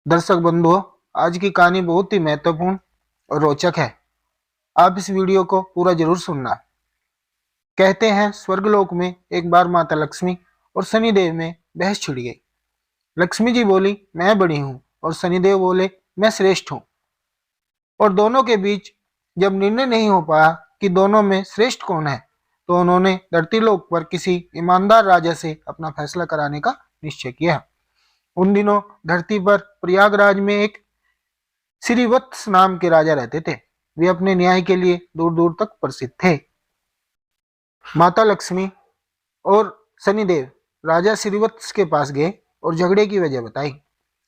दर्शक बंधुओं, आज की कहानी बहुत ही महत्वपूर्ण और रोचक है। आप इस वीडियो को पूरा जरूर सुनना। कहते हैं स्वर्गलोक में एक बार माता लक्ष्मी और शनिदेव में बहस छिड़ गई। लक्ष्मी जी बोली मैं बड़ी हूँ और शनिदेव बोले मैं श्रेष्ठ हूँ। और दोनों के बीच जब निर्णय नहीं हो पाया कि दोनों में श्रेष्ठ कौन है, तो उन्होंने धरती लोक पर किसी ईमानदार राजा से अपना फैसला कराने का निश्चय किया। उन दिनों धरती पर प्रयागराज में एक श्रीवत्स नाम के राजा रहते थे। वे अपने न्याय के लिए दूर दूर तक प्रसिद्ध थे। माता लक्ष्मी और शनिदेव राजा श्रीवत्स के पास गए और झगड़े की वजह बताई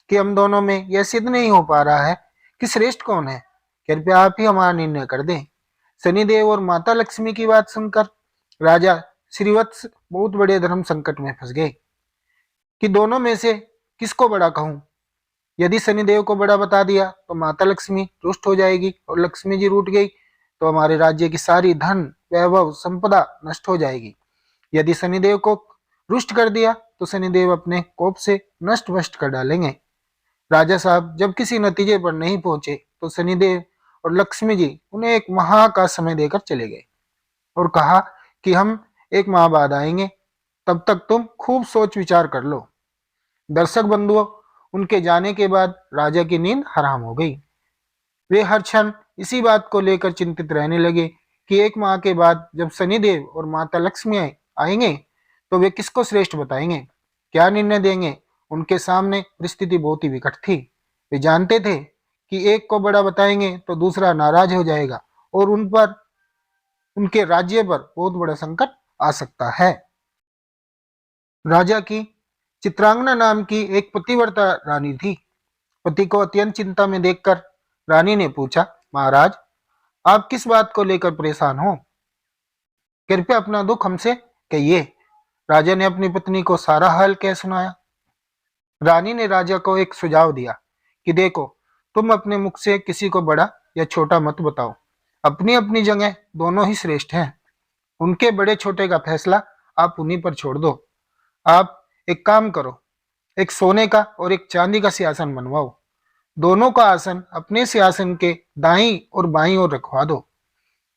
कि हम दोनों में यह सिद्ध नहीं हो पा रहा है कि श्रेष्ठ कौन है। कृपया आप ही हमारा निर्णय कर दें। शनिदेव और माता लक्ष्मी की बात सुनकर राजा श्रीवत्स बहुत बड़े धर्म संकट में फंस गए कि दोनों में से किसको बड़ा कहूं। यदि शनिदेव को बड़ा बता दिया तो माता लक्ष्मी रुष्ट हो जाएगी और लक्ष्मी जी रूठ गई तो हमारे राज्य की सारी धन वैभव संपदा नष्ट हो जाएगी। यदि शनिदेव को रुष्ट कर दिया तो शनिदेव अपने कोप से नष्ट भ्रष्ट कर डालेंगे। राजा साहब जब किसी नतीजे पर नहीं पहुंचे तो शनिदेव और लक्ष्मी जी उन्हें एक माह का समय देकर चले गए और कहा कि हम एक माह बाद आएंगे, तब तक तुम खूब सोच विचार कर लो। दर्शक बंधुओं, उनके जाने के बाद राजा की नींद हराम हो गई। वे हर क्षण इसी बात को लेकर चिंतित रहने लगे कि एक माह के बाद जब शनिदेव और माता लक्ष्मी आएंगे तो वे किसको श्रेष्ठ बताएंगे, क्या निर्णय देंगे। उनके सामने परिस्थिति बहुत ही विकट थी। वे जानते थे कि एक को बड़ा बताएंगे तो दूसरा नाराज हो जाएगा और उनके राज्य पर बहुत बड़ा संकट आ सकता है। राजा की चित्रांगना नाम की एक पतिव्रता रानी थी। पति को अत्यंत चिंता में देखकर रानी ने पूछा, महाराज आप किस बात को लेकर परेशान हो? कृपया अपना दुख हमसे कहिए। राजा ने अपनी पत्नी को सारा हाल कह सुनाया। रानी ने राजा को एक सुझाव दिया कि देखो, तुम अपने मुख से किसी को बड़ा या छोटा मत बताओ। अपनी अपनी जगह दोनों ही श्रेष्ठ हैं। उनके बड़े छोटे का फैसला आप उन्हीं पर छोड़ दो। आप एक काम करो, एक सोने का और एक चांदी का सिंहासन बनवाओ। दोनों का आसन अपने सिंहासन के दाईं और बाईं ओर रखवा दो।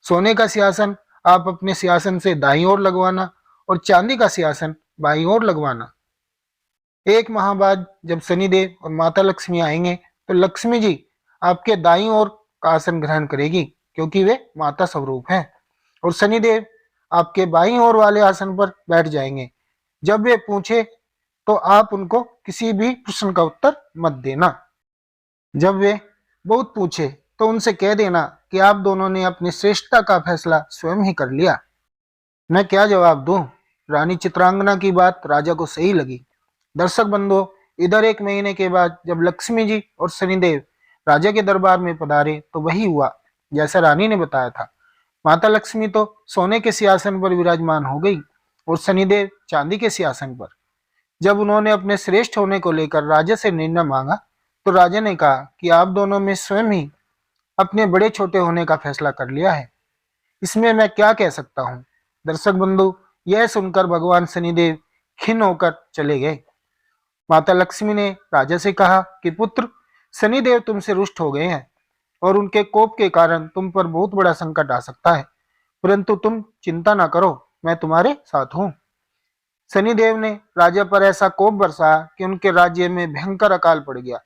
सोने का सिंहासन आप अपने सिंहासन से दाईं ओर लगवाना और चांदी का सिंहासन बाईं ओर लगवाना। एक माह बाद जब शनिदेव और माता लक्ष्मी आएंगे तो लक्ष्मी जी आपके दाईं ओर का आसन ग्रहण करेगी, क्योंकि वे माता स्वरूप हैं, और शनिदेव आपके बाईं ओर वाले आसन पर बैठ जाएंगे। जब वे पूछे तो आप उनको किसी भी प्रश्न का उत्तर मत देना। जब वे बहुत पूछे तो उनसे कह देना कि आप दोनों ने अपनी श्रेष्ठता का फैसला स्वयं ही कर लिया। मैं क्या जवाब दूं? रानी चित्रांगना की बात राजा को सही लगी। दर्शक बंधुओं, इधर एक महीने के बाद जब लक्ष्मी जी और शनिदेव राजा के दरबार में पधारे तो वही हुआ जैसा रानी ने बताया था। माता लक्ष्मी तो सोने के सिंहासन पर विराजमान हो गई और शनिदेव चांदी के सिंहासन पर। जब उन्होंने अपने श्रेष्ठ होने को लेकर राजा से निर्णय मांगा तो राजा ने कहा कि आप दोनों में स्वयं ही अपने बड़े छोटे होने का फैसला कर लिया है, इसमें मैं क्या कह सकता हूँ। दर्शक बंधु, यह सुनकर भगवान शनिदेव खिन्न होकर चले गए। माता लक्ष्मी ने राजा से कहा कि पुत्र, शनिदेव तुमसे रुष्ट हो गए हैं और उनके कोप के कारण तुम पर बहुत बड़ा संकट आ सकता है, परंतु तुम चिंता ना करो, मैं तुम्हारे साथ हूँ। शनिदेव ने राजा पर ऐसा कोप बरसाया कि उनके राज्य में भयंकर अकाल पड़ गया।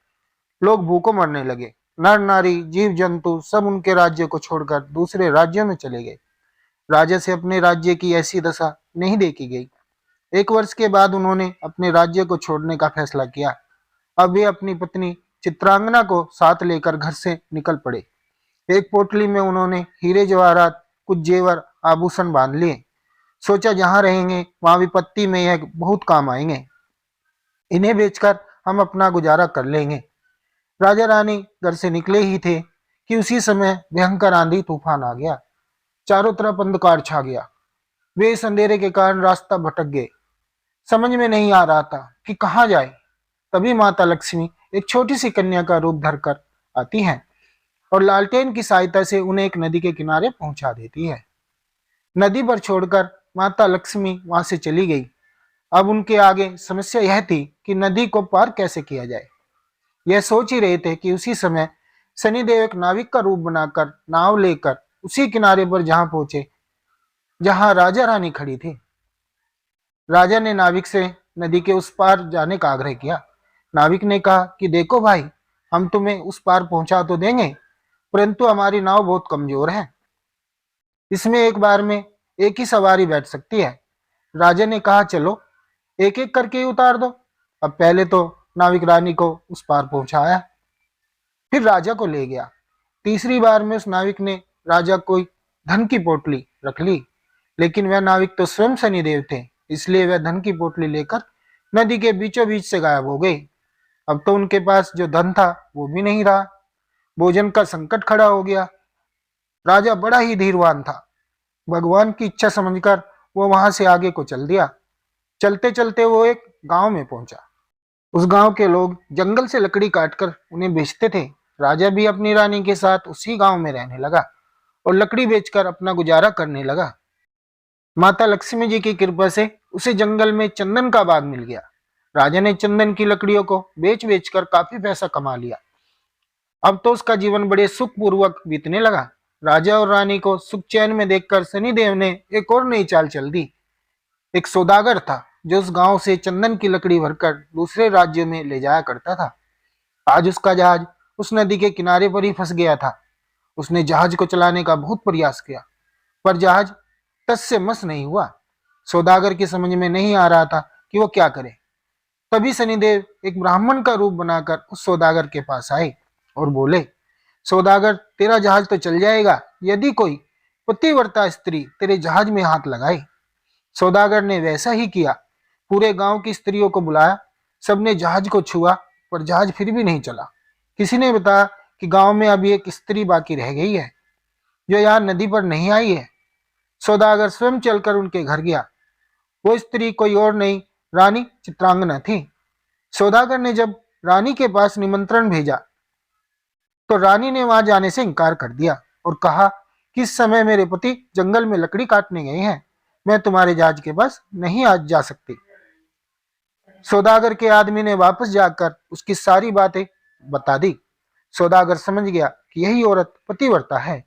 लोग भूखों मरने लगे। नर नारी जीव जंतु सब उनके राज्य को छोड़कर दूसरे राज्यों में चले गए। राजा से अपने राज्य की ऐसी दशा नहीं देखी गई। 1 वर्ष के बाद उन्होंने अपने राज्य को छोड़ने का फैसला किया। अब वे अपनी पत्नी चित्रांगना को साथ लेकर घर से निकल पड़े। एक पोटली में उन्होंने हीरे जवाहरात, कुछ जेवर, आभूषण बांध लिए। सोचा जहां रहेंगे वहां विपत्ति में यह बहुत काम आएंगे, इन्हें बेचकर हम अपना गुजारा कर लेंगे। राजा रानी घर से निकले ही थे कि उसी समय भयंकर आंधी तूफान आ गया। चारों तरफ अंधकार छा गया। वे इस अंधेरे के कारण रास्ता भटक गए। समझ में नहीं आ रहा था कि कहाँ जाए। तभी माता लक्ष्मी एक छोटी सी कन्या का रूप धरकर आती हैं और लालटेन की सहायता से उन्हें एक नदी के किनारे पहुंचा देती है। नदी पर छोड़कर माता लक्ष्मी वहां से चली गई। अब उनके आगे समस्या यह थी कि नदी को पार कैसे किया जाए। यह सोच ही रहे थे कि उसी समय शनिदेव एक नाविक का रूप बनाकर नाव लेकर उसी किनारे पर जहां पहुंचे जहां राजा रानी खड़ी थी। राजा ने नाविक से नदी के उस पार जाने का आग्रह किया। नाविक ने कहा कि देखो भाई, हम तुम्हें उस पार पहुंचा तो देंगे, परंतु हमारी नाव बहुत कमजोर है, इसमें एक बार में एक ही सवारी बैठ सकती है। राजा ने कहा चलो एक एक करके ही उतार दो। अब पहले तो नाविक रानी को उस पार पहुंचाया, फिर राजा को ले गया। तीसरी बार में उस नाविक ने राजा को धन की पोटली रख ली, लेकिन वह नाविक तो स्वयं शनिदेव थे, इसलिए वह धन की पोटली लेकर नदी के बीचों बीच से गायब हो गई। अब तो उनके पास जो धन था वो भी नहीं रहा, भोजन का संकट खड़ा हो गया। राजा बड़ा ही धीरवान था, भगवान की इच्छा समझकर वो वहां से आगे को चल दिया। चलते चलते वो एक गांव में पहुंचा। उस गांव के लोग जंगल से लकड़ी काटकर उन्हें बेचते थे। राजा भी अपनी रानी के साथ उसी गांव में रहने लगा और लकड़ी बेचकर अपना गुजारा करने लगा। माता लक्ष्मी जी की कृपा से उसे जंगल में चंदन का बाग मिल गया। राजा ने चंदन की लकड़ियों को बेच बेच कर काफी पैसा कमा लिया। अब तो उसका जीवन बड़े सुखपूर्वक बीतने लगा। राजा और रानी को सुख चैन में देखकर शनिदेव ने एक और नई चाल चल दी। एक सौदागर था जो उस गांव से चंदन की लकड़ी भरकर दूसरे राज्यों में ले जाया करता था। आज उसका जहाज उस नदी के किनारे पर ही फंस गया था। उसने जहाज को चलाने का बहुत प्रयास किया, पर जहाज टस से मस नहीं हुआ। सौदागर की समझ में नहीं आ रहा था कि वो क्या करे। तभी शनिदेव एक ब्राह्मण का रूप बनाकर उस सौदागर के पास आए और बोले, सौदागर, तेरा जहाज तो चल जाएगा यदि कोई पतिव्रता स्त्री तेरे जहाज में हाथ लगाए। सौदागर ने वैसा ही किया। पूरे गांव की स्त्रियों को बुलाया, सबने जहाज को छुआ, पर जहाज फिर भी नहीं चला। किसी ने बताया कि गांव में अभी एक स्त्री बाकी रह गई है जो यहाँ नदी पर नहीं आई है। सौदागर स्वयं चलकर उनके घर गया। वो स्त्री कोई और नहीं, रानी चित्रांगना थी। सौदागर ने जब रानी के पास निमंत्रण भेजा तो रानी ने वहां जाने से इनकार कर दिया और कहा कि इस समय मेरे पति जंगल में लकड़ी काटने गए हैं, मैं तुम्हारे जहाज के पास नहीं आज जा सकती। सौदागर के आदमी ने वापस जाकर उसकी सारी बातें बता दी। सौदागर समझ गया कि यही औरत पतिव्रता है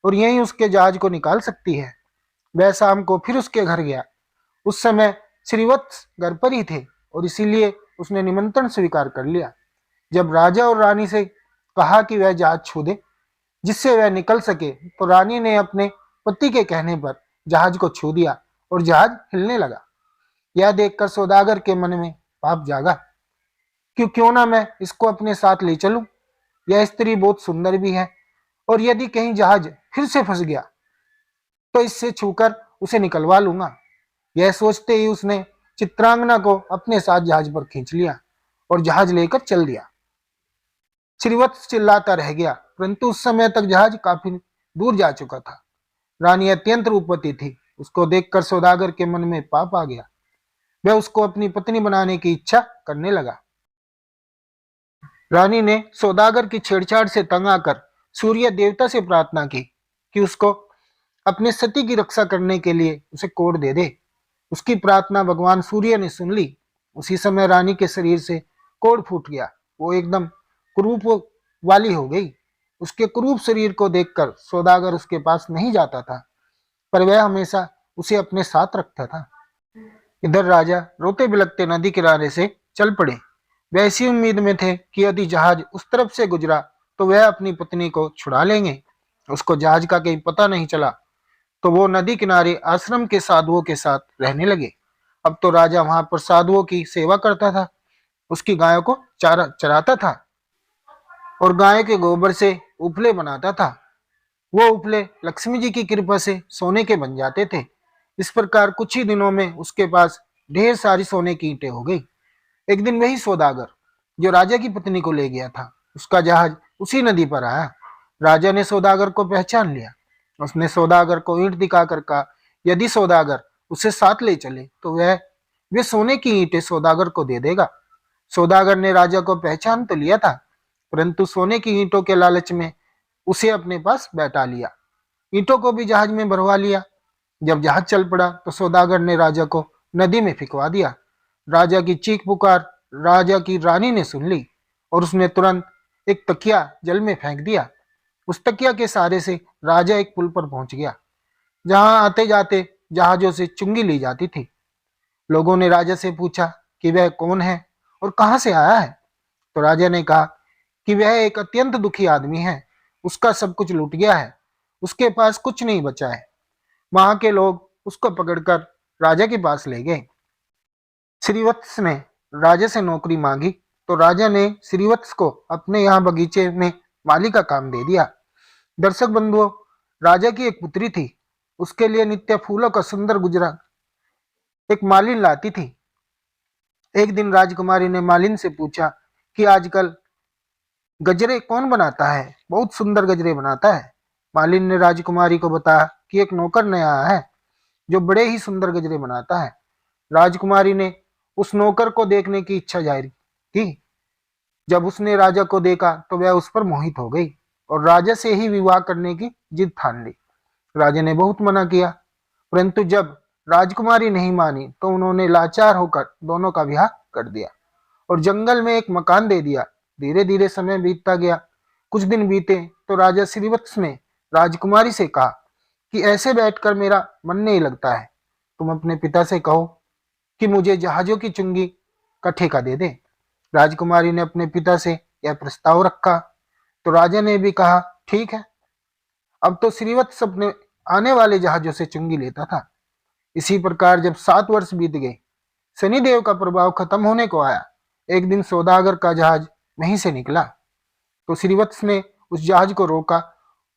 और यही उसके जहाज को निकाल सकती है। वह शाम को फिर उसके घर गया। उस समय श्रीवत्स घर पर ही थे और इसीलिए उसने निमंत्रण स्वीकार कर लिया। जब राजा और रानी से कहा कि वह जहाज छू दे जिससे वह निकल सके, तो रानी ने अपने पति के कहने पर जहाज को छू दिया और जहाज हिलने लगा। यह देखकर सौदागर के मन में पाप जागा, क्यों ना मैं इसको अपने साथ ले चलूं। यह स्त्री बहुत सुंदर भी है और यदि कहीं जहाज फिर से फंस गया तो इससे छूकर उसे निकलवा लूंगा। यह सोचते ही उसने चित्रांगना को अपने साथ जहाज पर खींच लिया और जहाज लेकर चल दिया। श्रीवत्स चिल्लाता रह गया, परंतु उस समय तक जहाज काफी दूर जा चुका था। रानी अत्यंत रूपवती थी। उसको देखकर सौदागर के मन में पाप आ गया। वह उसको अपनी पत्नी बनाने की इच्छा करने लगा। रानी ने सौदागर की छेड़छाड़ से तंग आकर सूर्य देवता से प्रार्थना की कि उसको अपने सती की रक्षा करने के लिए उसे कोड़ दे दे। उसकी प्रार्थना भगवान सूर्य ने सुन ली। उसी समय रानी के शरीर से कोड़ फूट गया। वो एकदम कुरूप वाली हो गई। उसके कुरूप शरीर को देखकर सौदागर उसके पास नहीं जाता था, पर वह हमेशा उसे अपने साथ रखता था। इधर राजा रोते बिलखते नदी किनारे से चल पड़े। वह ऐसी उम्मीद में थे कि यदि जहाज उस तरफ से गुजरा तो वह अपनी पत्नी को छुड़ा लेंगे। उसको जहाज का कहीं पता नहीं चला तो वो नदी किनारे आश्रम के साधुओं के साथ रहने लगे। अब तो राजा वहां पर साधुओं की सेवा करता था, उसकी गायों को चारा चराता था और गाय के गोबर से उपले बनाता था। वो उपले लक्ष्मी जी की कृपा से सोने के बन जाते थे। इस प्रकार कुछ ही दिनों में उसके पास ढेर सारी सोने की ईंटें हो गई। एक दिन वही सौदागर जो राजा की पत्नी को ले गया था, उसका जहाज उसी नदी पर आया। राजा ने सौदागर को पहचान लिया। उसने सौदागर को ईंट दिखाकर कहा, यदि सौदागर उसे साथ ले चले तो वह वे सोने की ईंटें सौदागर को दे देगा। सौदागर ने राजा को पहचान तो लिया था, परंतु सोने की ईंटों के लालच में उसे अपने पास बैठा लिया। ईंटों को भी जहाज में भरवा लिया। जब जहाज चल पड़ा तो सौदागर ने राजा को नदी में फिकवा दिया। राजा की चीख पुकार राजा की रानी ने सुन ली और उसने तुरंत एक तकिया जल में फेंक दिया। उस तकिया के सहारे से राजा एक पुल पर पहुंच गया, जहां आते जाते जहाजों से चुंगी ली जाती थी। लोगों ने राजा से पूछा कि वह कौन है और कहां से आया है। तो राजा ने कहा कि वह एक अत्यंत दुखी आदमी है, उसका सब कुछ लूट गया है, उसके पास कुछ नहीं बचा है। वहां के लोग उसको पकड़कर राजा के पास ले गए। श्रीवत्स ने राजा से नौकरी मांगी तो राजा ने श्रीवत्स को अपने यहाँ बगीचे में माली का काम दे दिया। दर्शक बंधुओं, राजा की एक पुत्री थी, उसके लिए नित्य फूलों का सुंदर गुजरा एक मालिन लाती थी। एक दिन राजकुमारी ने मालिन से पूछा कि आजकल गजरे कौन बनाता है, बहुत सुंदर गजरे बनाता है। मालिन ने राजकुमारी को बताया कि एक नौकर नया आया है जो बड़े ही सुंदर गजरे बनाता है। राजकुमारी ने उस नौकर को देखने की इच्छा जाहिर की। जब उसने राजा को देखा तो वह उस पर मोहित हो गई और राजा से ही विवाह करने की जिद ठान ली। राजा ने बहुत मना किया, परंतु जब राजकुमारी नहीं मानी तो उन्होंने लाचार होकर दोनों का विवाह कर दिया और जंगल में एक मकान दे दिया। धीरे धीरे समय बीतता गया। कुछ दिन बीते तो राजा श्रीवत्स ने राजकुमारी से कहा कि ऐसे बैठकर मेरा मन नहीं लगता है, तुम अपने पिता से कहो कि मुझे जहाजों की चुंगी का ठेका दे दे। राजकुमारी ने अपने पिता से यह प्रस्ताव रखा तो राजा ने भी कहा ठीक है। अब तो श्रीवत्स अपने आने वाले जहाजों से चुंगी लेता था। इसी प्रकार जब 7 वर्ष बीत गए, शनिदेव का प्रभाव खत्म होने को आया। एक दिन सौदागर का जहाज वहीं से निकला तो श्रीवत्स ने उस जहाज को रोका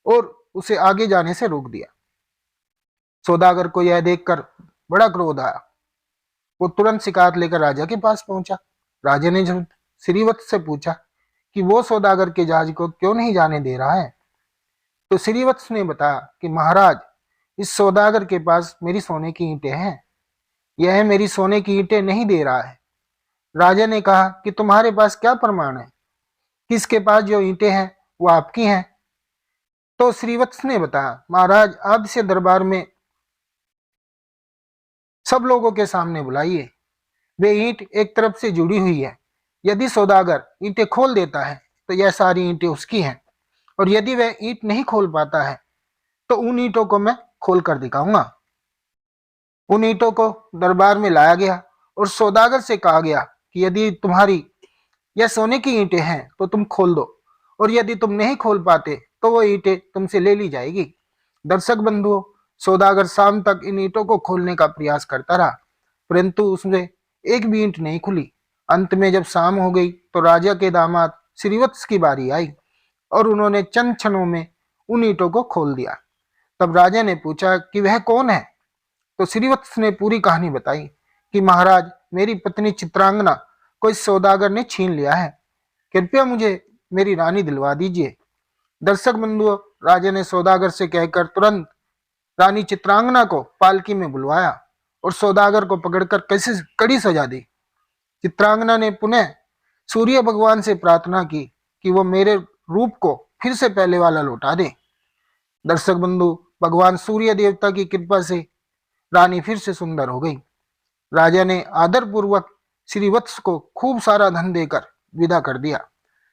और उसे आगे जाने से रोक दिया। सौदागर को यह देखकर बड़ा क्रोध आया। वो तुरंत शिकायत लेकर राजा के पास पहुंचा। राजा ने जब श्रीवत्स से पूछा कि वो सौदागर के जहाज को क्यों नहीं जाने दे रहा है, तो श्रीवत्स ने बताया कि महाराज, इस सौदागर के पास मेरी सोने की ईंटें हैं, यह मेरी सोने की ईंटें नहीं दे रहा है। राजा ने कहा कि तुम्हारे पास क्या प्रमाण है, किसके पास जो ईंटें हैं वो आपकी हैं। तो श्रीवत्स ने बताया, महाराज आप इसे दरबार में सब लोगों के सामने बुलाइए। वे ईंट एक तरफ से जुड़ी हुई है। यदि सौदागर ईंटें खोल देता है तो यह सारी ईंटें उसकी हैं, और यदि वह ईंट नहीं खोल पाता है तो उन ईंटों को मैं खोल कर दिखाऊंगा। उन ईंटों को दरबार में लाया गया और सौदागर से कहा गया कि यदि तुम्हारी यह सोने की ईंटें हैं तो तुम खोल दो, और यदि तुम नहीं खोल पाते तो वो ईंटें तुमसे ले ली जाएगी। दर्शक बंधुओं, सौदागर शाम तक इन ईंटों को खोलने का प्रयास करता रहा, परंतु उसमें एक भी ईंट नहीं खुली। अंत में जब शाम हो गई तो राजा के दामाद श्रीवत्स की बारी आई और उन्होंने चंद क्षणों में उन ईंटों को खोल दिया। तब राजा ने पूछा कि वह कौन है, तो श्रीवत्स ने पूरी कहानी बताई कि महाराज, मेरी पत्नी चित्रांगना को इस सौदागर ने छीन लिया है, कृपया मुझे मेरी रानी दिलवा दीजिए। दर्शक बंधुओं, राजा ने सौदागर से कहकर तुरंत रानी चित्रांगना को पालकी में बुलवाया और सौदागर को पकड़कर कैसे कड़ी सजा दी। चित्रांगना ने पुनः सूर्य भगवान से प्रार्थना की कि वो मेरे रूप को फिर से पहले वाला लौटा दे। दर्शक बंधु, भगवान सूर्य देवता की कृपा से रानी फिर से सुंदर हो गई। राजा ने आदर पूर्वक श्रीवत्स को खूब सारा धन देकर विदा कर दिया।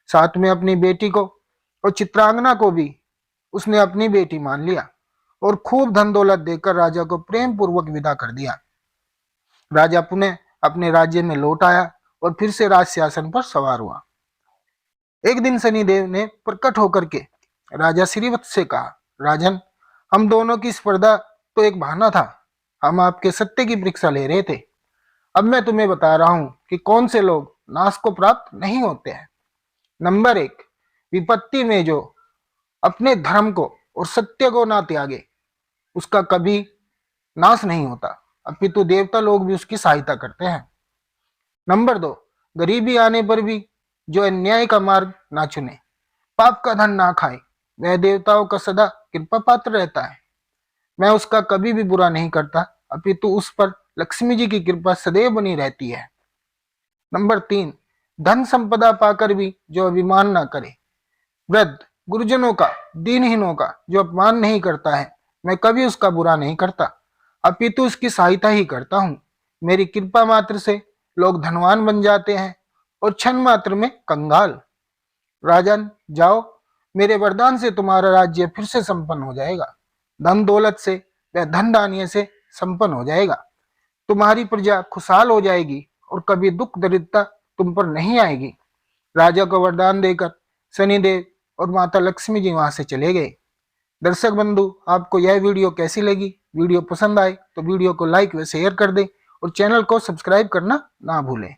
साथ में अपनी बेटी को और चित्रांगना को भी उसने अपनी बेटी मान लिया और खूब धन दौलत देकर राजा को प्रेम पूर्वक विदा कर दिया। राजा पुनः अपने राज्य में लौट आया और फिर से राज सिंहासन पर सवार हुआ। एक दिन शनिदेव ने प्रकट होकर के राजा श्रीवत्स से कहा, राजन, हम दोनों की स्पर्धा तो एक बहाना था, हम आपके सत्य की परीक्षा ले रहे थे। अब मैं तुम्हें बता रहा हूं कि कौन से लोग नाश को प्राप्त नहीं होते हैं। नंबर 1, विपत्ति में जो अपने धर्म को और सत्य को ना त्यागे, उसका कभी नाश नहीं होता, अपितु देवता लोग भी उसकी सहायता करते हैं। नंबर 2, गरीबी आने पर भी जो अन्याय का मार्ग ना चुने, पाप का धन ना खाए, वह देवताओं का सदा कृपा पात्र रहता है। मैं उसका कभी भी बुरा नहीं करता, अपितु उस पर लक्ष्मी जी की कृपा सदैव बनी रहती है। नंबर 3, धन संपदा पाकर भी जो अभिमान ना करे, वृद्ध गुरुजनों का, दीनहीनों का जो अपमान नहीं करता है, मैं कभी उसका बुरा नहीं करता, अपितु उसकी सहायता ही करता हूँ। मेरी कृपा मात्र से लोग धनवान बन जाते हैं और क्षण मात्र में कंगाल। राजन जाओ, मेरे वरदान से तुम्हारा राज्य फिर से संपन्न हो जाएगा। धन दौलत से व धन धान्य से संपन्न हो जाएगा। तुम्हारी प्रजा खुशहाल हो जाएगी और कभी दुख दरिद्रता तुम पर नहीं आएगी। राजा को वरदान देकर शनिदेव और माता लक्ष्मी जी वहां से चले गए। दर्शक बंधु, आपको यह वीडियो कैसी लगी? वीडियो पसंद आए तो वीडियो को लाइक व शेयर कर दें और चैनल को सब्सक्राइब करना ना भूलें।